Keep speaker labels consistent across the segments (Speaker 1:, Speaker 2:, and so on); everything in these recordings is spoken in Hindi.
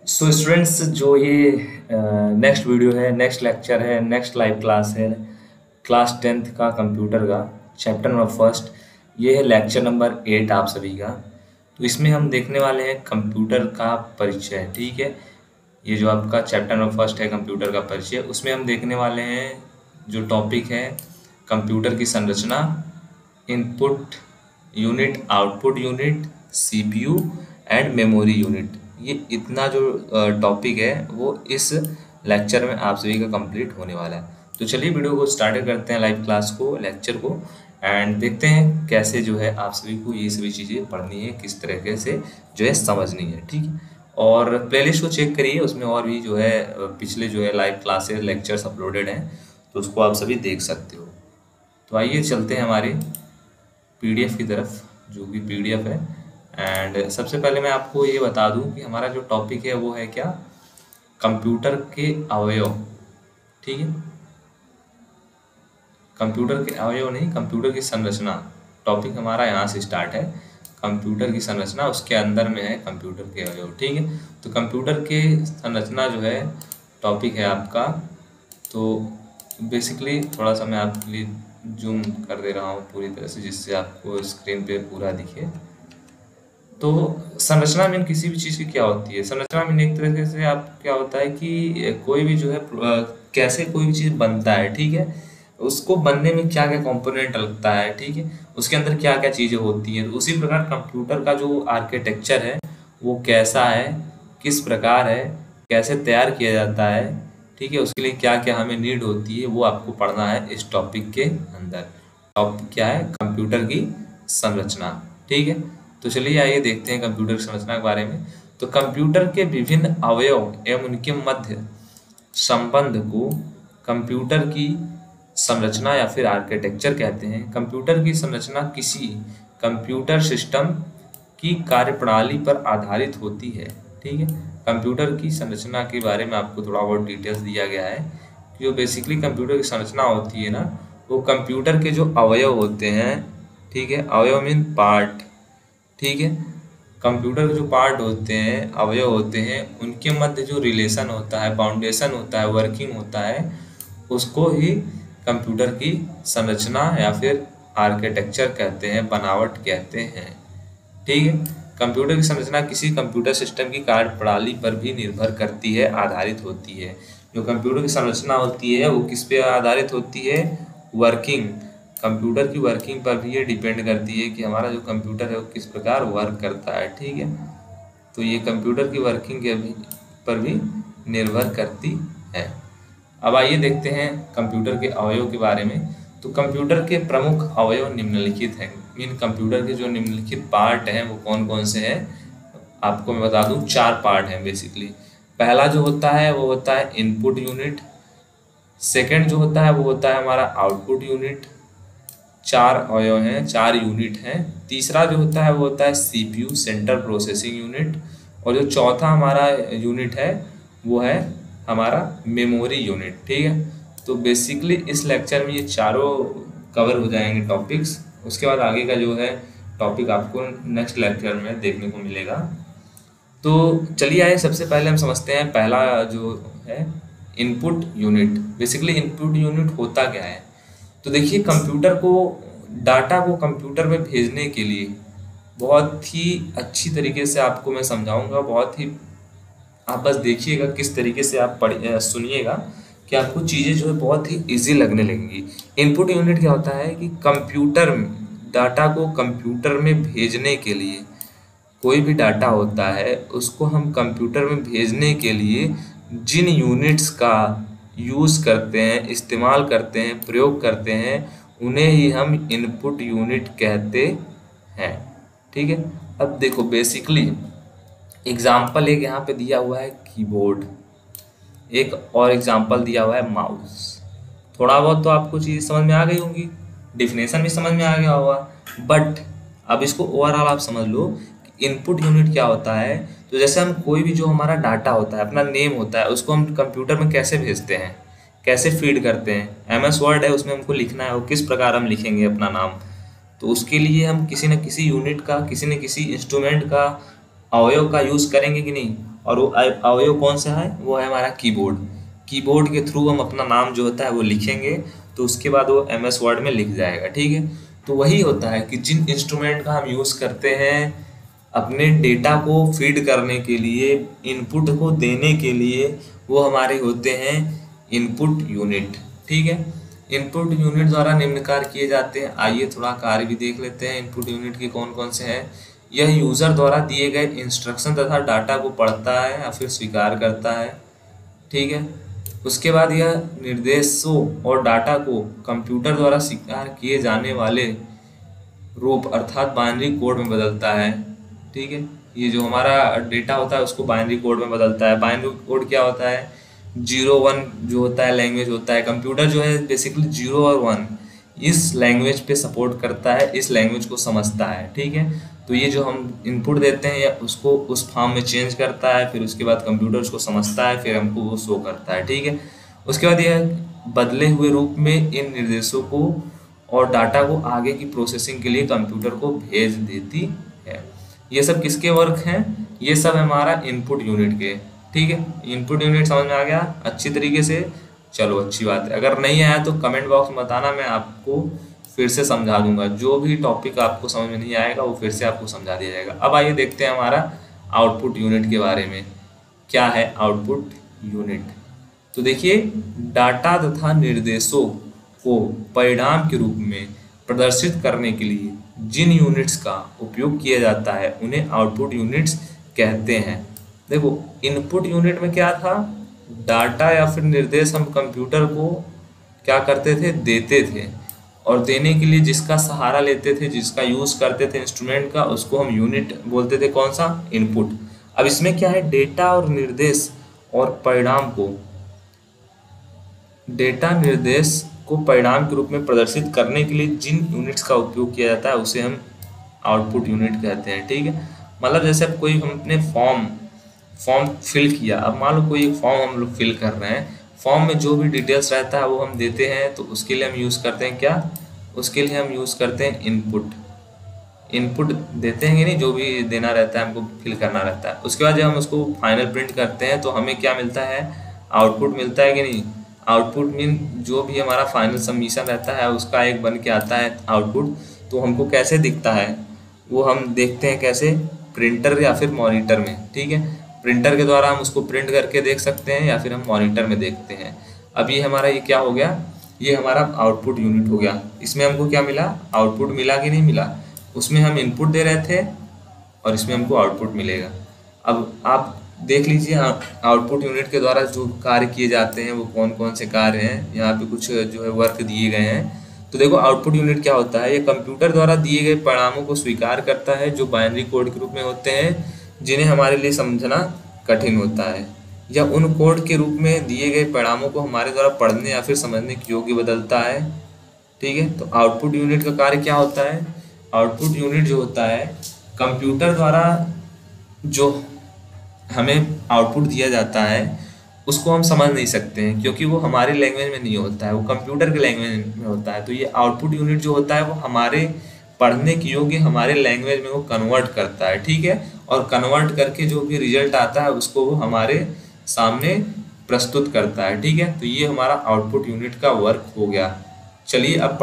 Speaker 1: सो स्टूडेंट्स, जो ये नेक्स्ट वीडियो है, नेक्स्ट लेक्चर है, नेक्स्ट लाइव क्लास है, क्लास 10th का कंप्यूटर का चैप्टर नंबर फर्स्ट। ये है लेक्चर नंबर 8 आप सभी का। तो इसमें हम देखने वाले हैं कंप्यूटर का परिचय। ठीक है, ये जो आपका चैप्टर नंबर फर्स्ट है कंप्यूटर का परिचय, उसमें हम देखने वाले हैं जो टॉपिक है कंप्यूटर की संरचना, input unit, output unit, CPU and memory unit. ये इतना जो टॉपिक है वो इस लेक्चर में आप सभी का कंप्लीट होने वाला है। तो चलिए वीडियो को स्टार्ट करते हैं, लाइव क्लास को, लेक्चर को, एंड देखते हैं कैसे जो है आप सभी को ये सभी चीज़ें पढ़नी है, किस तरीके से जो है समझनी है। ठीक है, और प्लेलिस्ट को चेक करिए, उसमें और भी जो है पिछले जो है लाइव क्लासेस लेक्चर्स अपलोडेड हैं, तो उसको आप सभी देख सकते हो। तो आइए चलते हैं हमारे पीडीएफ की तरफ, जो कि पीडीएफ है। एंड सबसे पहले मैं आपको ये बता दूं कि हमारा जो टॉपिक है वो है क्या, कंप्यूटर के अवयव। ठीक है, कंप्यूटर के अवयव नहीं, कंप्यूटर की संरचना टॉपिक हमारा यहाँ से स्टार्ट है। कंप्यूटर की संरचना, उसके अंदर में है कंप्यूटर के अवयव। ठीक है, तो कंप्यूटर के संरचना जो है टॉपिक है आपका। तो बेसिकली थोड़ा सा मैं आपके लिए जूम कर दे रहा हूँ पूरी तरह से, जिससे आपको स्क्रीन पे पूरा दिखे। तो संरचना मीन किसी भी चीज़ की क्या होती है, संरचना मीन एक तरीके से आप क्या होता है कि कोई भी जो है कैसे कोई भी चीज़ बनता है। ठीक है, उसको बनने में क्या क्या कंपोनेंट लगता है, ठीक है, उसके अंदर क्या क्या चीज़ें होती हैं। तो उसी प्रकार कंप्यूटर का जो आर्किटेक्चर है वो कैसा है, किस प्रकार है, कैसे तैयार किया जाता है, ठीक है, उसके लिए क्या क्या हमें नीड होती है, वो आपको पढ़ना है इस टॉपिक के अंदर। टॉपिक क्या है, कंप्यूटर की संरचना। ठीक है, तो चलिए आइए देखते हैं कंप्यूटर की संरचना के बारे में। तो कंप्यूटर के विभिन्न अवयव एवं उनके मध्य संबंध को कंप्यूटर की संरचना या फिर आर्किटेक्चर कहते हैं। कंप्यूटर की संरचना किसी कंप्यूटर सिस्टम की कार्यप्रणाली पर आधारित होती है। ठीक है, कंप्यूटर की संरचना के बारे में आपको थोड़ा बहुत डिटेल्स दिया गया है कि जो बेसिकली कंप्यूटर की संरचना होती है ना, वो कंप्यूटर के जो अवयव होते हैं, ठीक है, अवयव मीन पार्ट। ठीक है, कंप्यूटर के जो पार्ट होते हैं, अवयव होते हैं, उनके मध्य जो रिलेशन होता है, बाउंडेशन होता है, वर्किंग होता है, उसको ही कंप्यूटर की संरचना या फिर आर्किटेक्चर कहते हैं, बनावट कहते हैं। ठीक है, कंप्यूटर की संरचना किसी कंप्यूटर सिस्टम की कार्यप्रणाली पर भी निर्भर करती है, आधारित होती है। जो कंप्यूटर की संरचना होती है वो किस पे आधारित होती है, वर्किंग, कंप्यूटर की वर्किंग पर भी ये डिपेंड करती है कि हमारा जो कंप्यूटर है वो किस प्रकार वर्क करता है। ठीक है, तो ये कंप्यूटर की वर्किंग के पर भी निर्भर करती है। अब आइए देखते हैं कंप्यूटर के अवयव के बारे में। तो कंप्यूटर के प्रमुख अवयव निम्नलिखित हैं। मीन कंप्यूटर के जो निम्नलिखित पार्ट हैं वो कौन कौन से हैं, आपको मैं बता दूं 4 पार्ट हैं बेसिकली। पहला जो होता है वो होता है इनपुट यूनिट, सेकंड जो होता है वो होता है हमारा आउटपुट यूनिट, 4 अवयव हैं, 4 यूनिट हैं। तीसरा जो होता है वो होता है सीपीयू, सेंट्रल प्रोसेसिंग यूनिट, और जो चौथा हमारा यूनिट है वो है हमारा मेमोरी यूनिट। ठीक है, तो बेसिकली इस लेक्चर में ये चारों कवर हो जाएंगे टॉपिक्स। उसके बाद आगे का जो है टॉपिक आपको नेक्स्ट लेक्चर में देखने को मिलेगा। तो चलिए आइए सबसे पहले हम समझते हैं पहला जो है input unit. Basically input unit होता क्या है, तो देखिए कंप्यूटर को, डाटा को कंप्यूटर में भेजने के लिए बहुत ही अच्छी तरीके से आपको मैं समझाऊंगा, बहुत ही, आप बस देखिएगा किस तरीके से आप सुनिएगा कि आपको चीज़ें जो है बहुत ही इजी लगने लगेंगी। इनपुट यूनिट क्या होता है कि कंप्यूटर डाटा को कंप्यूटर में भेजने के लिए, कोई भी डाटा होता है उसको हम कंप्यूटर में भेजने के लिए जिन यूनिट्स का यूज़ करते हैं, इस्तेमाल करते हैं, प्रयोग करते हैं, उन्हें ही हम इनपुट यूनिट कहते हैं। ठीक है, अब देखो बेसिकली एग्जाम्पल एक यहाँ पे दिया हुआ है कीबोर्ड, एक और एग्जाम्पल दिया हुआ है माउस। थोड़ा बहुत तो आपको चीज़ समझ में आ गई होंगी, डिफिनेशन भी समझ में आ गया होगा, बट अब इसको ओवरऑल आप समझ लो कि इनपुट यूनिट क्या होता है। तो जैसे हम कोई भी जो हमारा डाटा होता है, अपना नेम होता है, उसको हम कंप्यूटर में कैसे भेजते हैं, कैसे फीड करते हैं। MS वर्ड है, उसमें हमको लिखना है, वो किस प्रकार हम लिखेंगे अपना नाम, तो उसके लिए हम किसी न किसी यूनिट का, किसी न किसी इंस्ट्रूमेंट का, अवयव का यूज़ करेंगे कि नहीं। और वो अवयव कौन सा है, वो है हमारा कीबोर्ड। कीबोर्ड के थ्रू हम अपना नाम जो होता है वो लिखेंगे, तो उसके बाद वो MS वर्ड में लिख जाएगा, ठीक है। तो वही होता है कि जिन इंस्ट्रूमेंट का हम यूज़ करते हैं अपने डेटा को फीड करने के लिए, इनपुट को देने के लिए, वो हमारे होते हैं इनपुट यूनिट, ठीक है। इनपुट यूनिट द्वारा निम्न कार्य किए जाते हैं। आइए थोड़ा कार्य भी देख लेते हैं इनपुट यूनिट के कौन कौन से हैं। यह यूज़र द्वारा दिए गए इंस्ट्रक्शन तथा डाटा को पढ़ता है या फिर स्वीकार करता है, ठीक है। उसके बाद यह निर्देशों और डाटा को कंप्यूटर द्वारा स्वीकार किए जाने वाले रूप अर्थात बाइनरी कोड में बदलता है, ठीक है। ये जो हमारा डेटा होता है उसको बाइनरी कोड में बदलता है। बाइनरी कोड क्या होता है, 0-1 जो होता है लैंग्वेज होता है। कंप्यूटर जो है बेसिकली 0 और 1 इस लैंग्वेज पे सपोर्ट करता है, इस लैंग्वेज को समझता है, ठीक है। तो ये जो हम इनपुट देते हैं या उसको उस फॉर्म में चेंज करता है, फिर उसके बाद कंप्यूटर उसको समझता है, फिर हमको वो शो करता है, ठीक है। उसके बाद यह बदले हुए रूप में इन निर्देशों को और डाटा को आगे की प्रोसेसिंग के लिए कंप्यूटर को भेज देती है। ये सब किसके वर्क हैं, ये सब हमारा इनपुट यूनिट के, ठीक है। इनपुट यूनिट समझ में आ गया अच्छी तरीके से, चलो अच्छी बात है। अगर नहीं आया तो कमेंट बॉक्स में बताना, मैं आपको फिर से समझा दूंगा। जो भी टॉपिक आपको समझ में नहीं आएगा वो फिर से आपको समझा दिया जाएगा। अब आइए देखते हैं हमारा आउटपुट यूनिट के बारे में। क्या है आउटपुट यूनिट, तो देखिए डाटा तथा निर्देशों को परिणाम के रूप में प्रदर्शित करने के लिए जिन यूनिट्स का उपयोग किया जाता है उन्हें आउटपुट यूनिट्स कहते हैं। देखो इनपुट यूनिट में क्या था, डाटा या फिर निर्देश हम कंप्यूटर को क्या करते थे, देते थे, और देने के लिए जिसका सहारा लेते थे, जिसका यूज़ करते थे इंस्ट्रूमेंट का, उसको हम यूनिट बोलते थे। कौन सा, इनपुट। अब इसमें क्या है, डेटा और निर्देश और परिणाम को, डेटा निर्देश को परिणाम के रूप में प्रदर्शित करने के लिए जिन यूनिट्स का उपयोग किया जाता है उसे हम आउटपुट यूनिट कहते हैं, ठीक है। मतलब जैसे अब कोई हम अपने फॉर्म फिल किया, अब मान लो कोई एक फॉर्म हम लोग फिल कर रहे हैं, फॉर्म में जो भी डिटेल्स रहता है वो हम देते हैं, तो उसके लिए हम यूज़ करते हैं क्या, उसके लिए हम यूज़ करते हैं इनपुट देते हैं कि नहीं, जो भी देना रहता है हमको फिल करना रहता है। उसके बाद जब हम उसको फाइनल प्रिंट करते हैं तो हमें क्या मिलता है, आउटपुट मिलता है कि नहीं। आउटपुट मीन जो भी हमारा फाइनल सबमिशन रहता है उसका एक बन के आता है आउटपुट। तो हमको कैसे दिखता है वो हम देखते हैं कैसे, प्रिंटर या फिर मॉनिटर में, ठीक है। प्रिंटर के द्वारा हम उसको प्रिंट करके देख सकते हैं या फिर हम मॉनिटर में देखते हैं। अब ये हमारा ये क्या हो गया, ये हमारा आउटपुट यूनिट हो गया। इसमें हमको क्या मिला, आउटपुट मिला कि नहीं मिला। उसमें हम इनपुट दे रहे थे और इसमें हमको आउटपुट मिलेगा। अब आप देख लीजिए आउटपुट यूनिट के द्वारा जो कार्य किए जाते हैं वो कौन कौन से कार्य हैं। यहाँ पे कुछ जो है वर्क दिए गए हैं। तो देखो आउटपुट यूनिट क्या होता है, ये कंप्यूटर द्वारा दिए गए परिणामों को स्वीकार करता है जो बाइनरी कोड के रूप में होते हैं, जिन्हें हमारे लिए समझना कठिन होता है, या उन कोड के रूप में दिए गए परिणामों को हमारे द्वारा पढ़ने या फिर समझने के योग्य बदलता है, ठीक है। तो आउटपुट यूनिट का कार्य क्या होता है, आउटपुट यूनिट जो होता है कंप्यूटर द्वारा जो हमें आउटपुट दिया जाता है उसको हम समझ नहीं सकते हैं क्योंकि वो हमारी लैंग्वेज में नहीं होता है, वो कंप्यूटर के लैंग्वेज में होता है। तो ये आउटपुट यूनिट जो होता है वो हमारे पढ़ने के योग्य हमारे लैंग्वेज में वो कन्वर्ट करता है, ठीक है। और कन्वर्ट करके जो भी रिजल्ट आता है उसको वो हमारे सामने प्रस्तुत करता है, ठीक है। तो ये हमारा आउटपुट यूनिट का वर्क हो गया। चलिए अब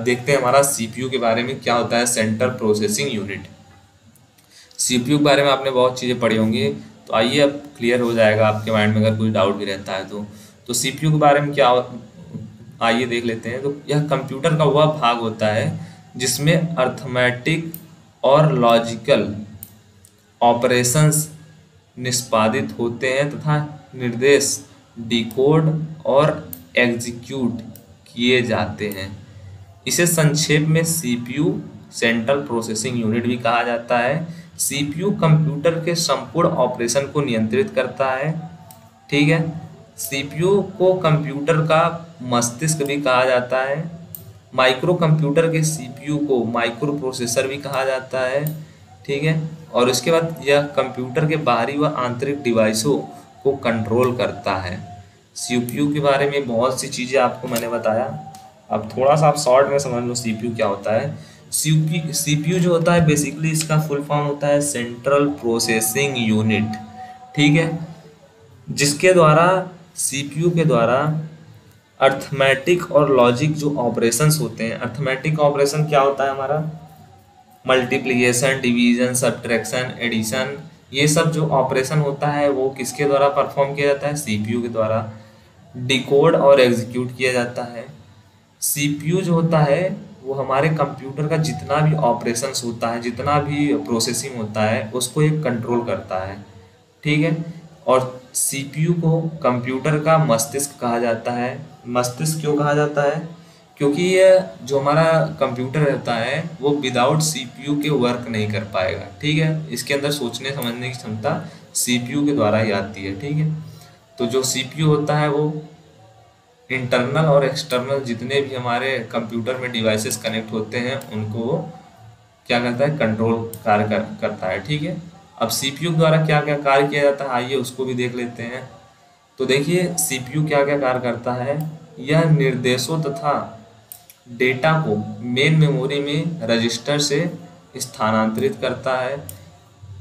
Speaker 1: देखते हैं हमारा CPU के बारे में क्या होता है, सेंट्रल प्रोसेसिंग यूनिट। CPU के बारे में आपने बहुत चीज़ें पढ़ी होंगी, तो आइए अब क्लियर हो जाएगा आपके माइंड में अगर कोई डाउट भी रहता है तो CPU के बारे में क्या आइए देख लेते हैं। तो यह कंप्यूटर का वह भाग होता है जिसमें अर्थमेटिक और लॉजिकल ऑपरेशंस निष्पादित होते हैं तथा निर्देश डिकोड और एग्जीक्यूट किए जाते हैं। इसे संक्षेप में CPU सेंट्रल प्रोसेसिंग यूनिट भी कहा जाता है। CPU कंप्यूटर के संपूर्ण ऑपरेशन को नियंत्रित करता है, ठीक है। CPU को कंप्यूटर का मस्तिष्क भी कहा जाता है। माइक्रो कंप्यूटर के CPU को माइक्रो प्रोसेसर भी कहा जाता है, ठीक है। और उसके बाद यह कंप्यूटर के बाहरी व आंतरिक डिवाइसों को कंट्रोल करता है। CPU के बारे में बहुत सी चीज़ें आपको मैंने बताया, अब थोड़ा सा आप शॉर्ट में समझ लो CPU क्या होता है। CPU जो होता है बेसिकली इसका फुल फॉर्म होता है सेंट्रल प्रोसेसिंग यूनिट, ठीक है, जिसके द्वारा सीपीयू के द्वारा अर्थमेटिक और लॉजिक जो ऑपरेशंस होते हैं, अर्थमेटिक ऑपरेशन क्या होता है हमारा, मल्टीप्लिकेशन, डिवीजन, सब्ट्रैक्शन, एडिशन, ये सब जो ऑपरेशन होता है वो किसके द्वारा परफॉर्म किया जाता है, सीपीयू के द्वारा। डिकोड और एग्जीक्यूट किया जाता है। सीपीयू जो होता है वो हमारे कंप्यूटर का जितना भी ऑपरेशंस होता है, जितना भी प्रोसेसिंग होता है, उसको एक कंट्रोल करता है। ठीक है, और सीपीयू को कंप्यूटर का मस्तिष्क कहा जाता है। मस्तिष्क क्यों कहा जाता है, क्योंकि ये जो हमारा कंप्यूटर रहता है वो विदाउट सीपीयू के वर्क नहीं कर पाएगा। ठीक है, इसके अंदर सोचने समझने की क्षमता सीपीयू के द्वारा ही आती है। ठीक है, तो जो सीपीयू होता है वो इंटरनल और एक्सटर्नल जितने भी हमारे कंप्यूटर में डिवाइसेस कनेक्ट होते हैं उनको क्या करता है, कंट्रोल कार्य करता है। ठीक है, अब सीपीयू द्वारा क्या क्या कार्य किया जाता है आइए उसको भी देख लेते हैं। तो देखिए सीपीयू क्या क्या कार्य करता है, यह निर्देशों तथा डेटा को मेन मेमोरी में रजिस्टर से स्थानांतरित करता है।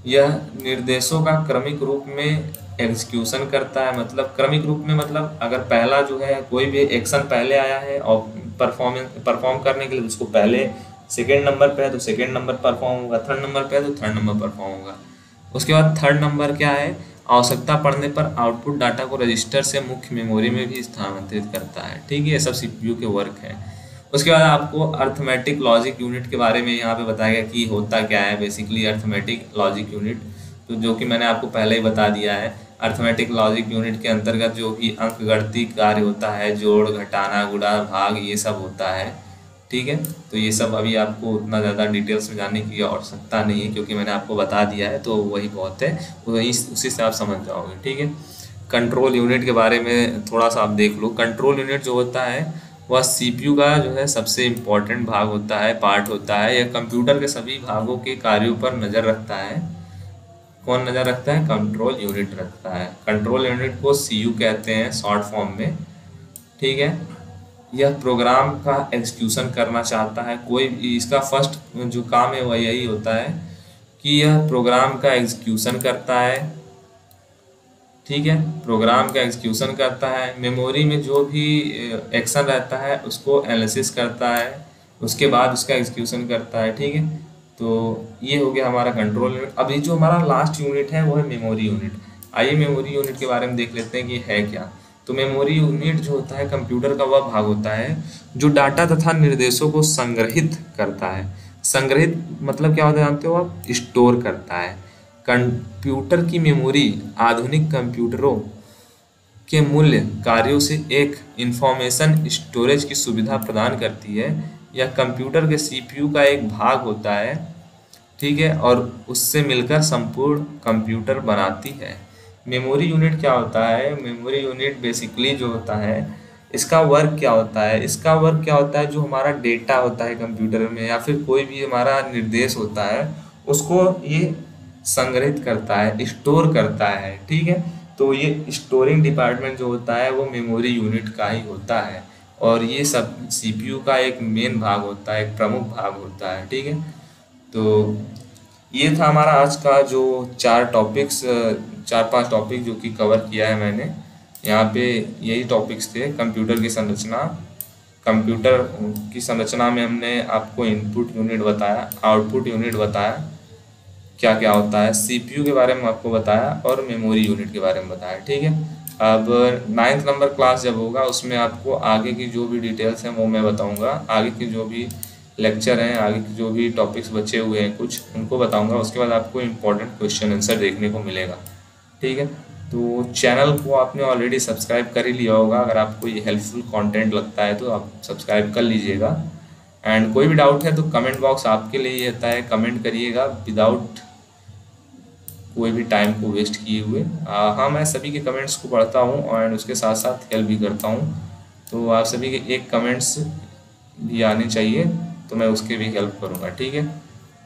Speaker 1: यह निर्देशों का क्रमिक रूप में एग्जीक्यूशन करता है। मतलब क्रमिक रूप में मतलब अगर पहला जो है कोई भी एक्शन पहले आया है और परफॉर्म करने के लिए उसको पहले सेकेंड नंबर पे है तो सेकेंड नंबर परफॉर्म होगा, थर्ड नंबर पे है तो थर्ड नंबर परफॉर्म होगा। उसके बाद थर्ड नंबर क्या है, आवश्यकता पड़ने पर आउटपुट डाटा को रजिस्टर से मुख्य मेमोरी में भी स्थानांतरित करता है। ठीक है, ये सब सीपीयू के वर्क है। उसके बाद आपको अर्थमेटिक लॉजिक यूनिट के बारे में यहाँ पे बताया गया कि होता क्या है बेसिकली अर्थमेटिक लॉजिक यूनिट, तो जो कि मैंने आपको पहले ही बता दिया है। अर्थमेटिक लॉजिक यूनिट के अंतर्गत जो भी अंकगणितीय कार्य होता है, जोड़, घटाना, गुणा, भाग, ये सब होता है। ठीक है, तो ये सब अभी आपको उतना ज़्यादा डिटेल्स में जानने की आवश्यकता नहीं है क्योंकि मैंने आपको बता दिया है, तो वही बहुत है, वही उसी से आप समझ जाओगे। ठीक है, कंट्रोल यूनिट के बारे में थोड़ा सा आप देख लो। कंट्रोल यूनिट जो होता है वह सीपीयू का जो है सबसे इम्पोर्टेंट भाग होता है, पार्ट होता है। यह कंप्यूटर के सभी भागों के कार्यों पर नज़र रखता है। कौन नज़र रखता है, कंट्रोल यूनिट रखता है। कंट्रोल यूनिट को सीयू कहते हैं शॉर्ट फॉर्म में। ठीक है, यह प्रोग्राम का एग्जीक्यूशन करना चाहता है। कोई इसका फर्स्ट जो काम है वह यही होता है कि यह प्रोग्राम का एग्जीक्यूशन करता है। ठीक है, प्रोग्राम का एग्जीक्यूशन करता है, मेमोरी में जो भी एक्शन रहता है उसको एनालिसिस करता है, उसके बाद उसका एग्जीक्यूशन करता है। ठीक है, तो ये हो गया हमारा कंट्रोल यूनिट। अभी जो हमारा लास्ट यूनिट है वो है मेमोरी यूनिट। आइए मेमोरी यूनिट के बारे में देख लेते हैं कि है क्या। तो मेमोरी यूनिट जो होता है कंप्यूटर का वह भाग होता है जो डाटा तथा निर्देशों को संग्रहित करता है। संग्रहित मतलब क्या होता है जानते हो आप, स्टोर करता है। कंप्यूटर की मेमोरी आधुनिक कंप्यूटरों के मूल्य कार्यों से एक इंफॉर्मेशन स्टोरेज की सुविधा प्रदान करती है। यह कंप्यूटर के सीपीयू का एक भाग होता है। ठीक है, और उससे मिलकर संपूर्ण कंप्यूटर बनाती है। मेमोरी यूनिट क्या होता है, मेमोरी यूनिट बेसिकली जो होता है इसका वर्क क्या होता है, इसका वर्क क्या होता है, जो हमारा डेटा होता है कंप्यूटर में या फिर कोई भी हमारा निर्देश होता है उसको ये संग्रहित करता है, स्टोर करता है। ठीक है, तो ये स्टोरिंग डिपार्टमेंट जो होता है वो मेमोरी यूनिट का ही होता है और ये सब सीपीयू का एक मेन भाग होता है, एक प्रमुख भाग होता है। ठीक है, तो ये था हमारा आज का जो 4-5 टॉपिक जो कि कवर किया है मैंने यहाँ पे। यही टॉपिक्स थे, कंप्यूटर की संरचना। कंप्यूटर की संरचना में हमने आपको इनपुट यूनिट बताया, आउटपुट यूनिट बताया, क्या क्या होता है, सीपीयू के बारे में आपको बताया और मेमोरी यूनिट के बारे में बताया। ठीक है, अब 9th नंबर क्लास जब होगा उसमें आपको आगे की जो भी डिटेल्स हैं वो मैं बताऊंगा। आगे के जो भी लेक्चर हैं, आगे के जो भी टॉपिक्स बचे हुए हैं कुछ उनको बताऊंगा। उसके बाद आपको इम्पोर्टेंट क्वेश्चन आंसर देखने को मिलेगा। ठीक है, तो चैनल को आपने ऑलरेडी सब्सक्राइब कर ही लिया होगा। अगर आपको ये हेल्पफुल कंटेंट लगता है तो आप सब्सक्राइब कर लीजिएगा। एंड कोई भी डाउट है तो कमेंट बॉक्स आपके लिए ही रहता है, कमेंट करिएगा विदाउट कोई भी टाइम को वेस्ट किए हुए। हाँ, मैं सभी के कमेंट्स को पढ़ता हूँ एंड उसके साथ साथ हेल्प भी करता हूँ, तो आप सभी के एक कमेंट्स भी आने चाहिए तो मैं उसके भी हेल्प करूँगा। ठीक है,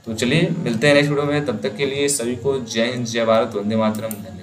Speaker 1: तो चलिए मिलते हैं नेक्स्ट वीडियो में। तब तक के लिए सभी को जय हिंद, जय भारत, वंदे मातरम, धन्यवाद।